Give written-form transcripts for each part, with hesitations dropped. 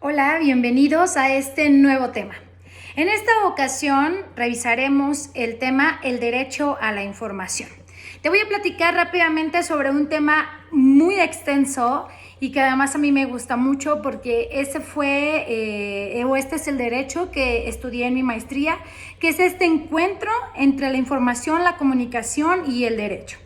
Hola, bienvenidos a este nuevo tema. En esta ocasión revisaremos el tema el derecho a la información. Te voy a platicar rápidamente sobre un tema muy extenso y que además a mí me gusta mucho porque este es el derecho que estudié en mi maestría, que es este encuentro entre la información, la comunicación y el derecho.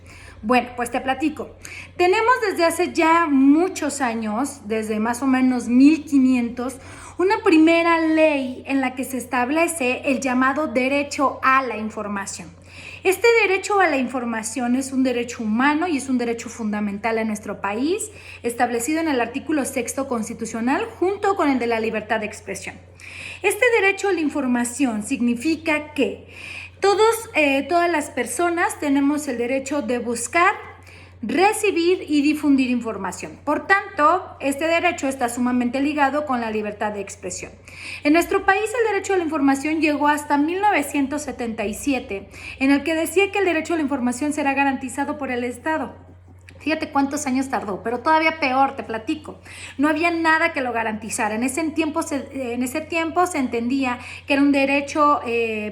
Bueno, pues te platico. Tenemos desde hace ya muchos años, desde más o menos 1500, una primera ley en la que se establece el llamado derecho a la información. Este derecho a la información es un derecho humano y es un derecho fundamental en nuestro país, establecido en el artículo 6 constitucional junto con el de la libertad de expresión. Este derecho a la información significa que todas las personas tenemos el derecho de buscar, recibir y difundir información. Por tanto, este derecho está sumamente ligado con la libertad de expresión. En nuestro país, el derecho a la información llegó hasta 1977, en el que decía que el derecho a la información será garantizado por el Estado. Fíjate cuántos años tardó, pero todavía peor, te platico. No había nada que lo garantizara. En ese tiempo se entendía que era un derecho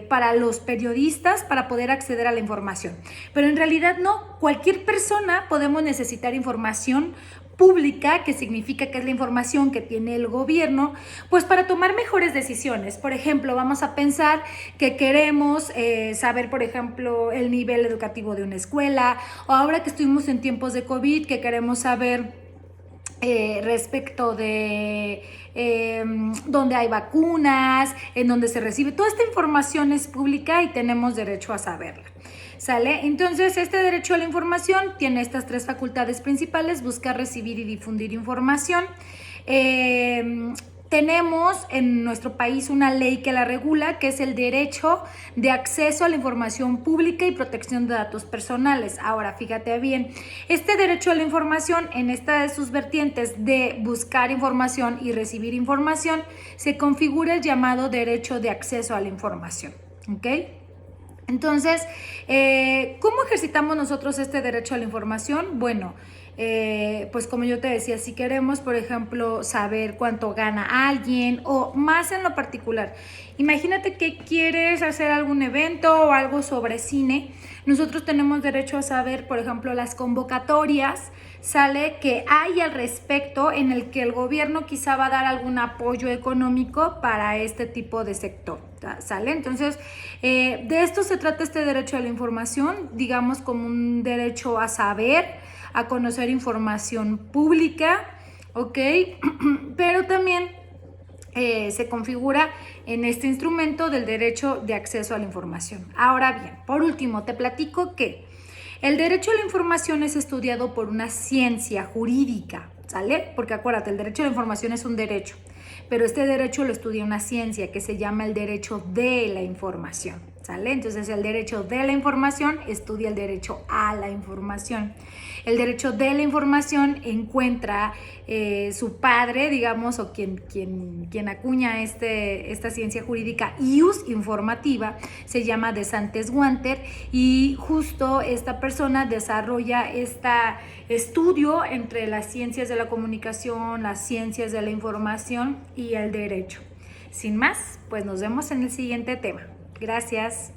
para los periodistas para poder acceder a la información. Pero en realidad no. Cualquier persona podemos necesitar información pública, que significa que es la información que tiene el gobierno, pues para tomar mejores decisiones. Por ejemplo, vamos a pensar que queremos saber, por ejemplo, el nivel educativo de una escuela, o ahora que estuvimos en tiempos de COVID, que queremos saber respecto de dónde hay vacunas, en dónde se recibe. Toda esta información es pública y tenemos derecho a saberla. ¿Sale? Entonces, este derecho a la información tiene estas tres facultades principales: buscar, recibir y difundir información. Tenemos en nuestro país una ley que la regula, que es el derecho de acceso a la información pública y protección de datos personales. Ahora, fíjate bien, este derecho a la información, en esta de sus vertientes de buscar información y recibir información, se configura el llamado derecho de acceso a la información. ¿Ok? Entonces, ¿cómo ejercitamos nosotros este derecho a la información? Bueno, pues como yo te decía, si queremos, por ejemplo, saber cuánto gana alguien o más en lo particular, imagínate que quieres hacer algún evento o algo sobre cine, nosotros tenemos derecho a saber, por ejemplo, las convocatorias, sale que hay al respecto en el que el gobierno quizá va a dar algún apoyo económico para este tipo de sector, ¿sale? Entonces, de esto se trata este derecho a la información, digamos como un derecho a saber, a conocer información pública, ¿ok? Pero también se configura en este instrumento del derecho de acceso a la información. Ahora bien, por último, te platico que el derecho a la información es estudiado por una ciencia jurídica, ¿sale? Porque acuérdate, el derecho a la información es un derecho, pero este derecho lo estudia una ciencia que se llama el derecho de la información, ¿sale? Entonces, el derecho de la información estudia el derecho a la información. El derecho de la información encuentra su padre, digamos, o quien acuña esta ciencia jurídica ius informativa, se llama de Santes-Guanter, y justo esta persona desarrolla este estudio entre las ciencias de la comunicación, las ciencias de la información y el derecho. Sin más, pues nos vemos en el siguiente tema. Gracias.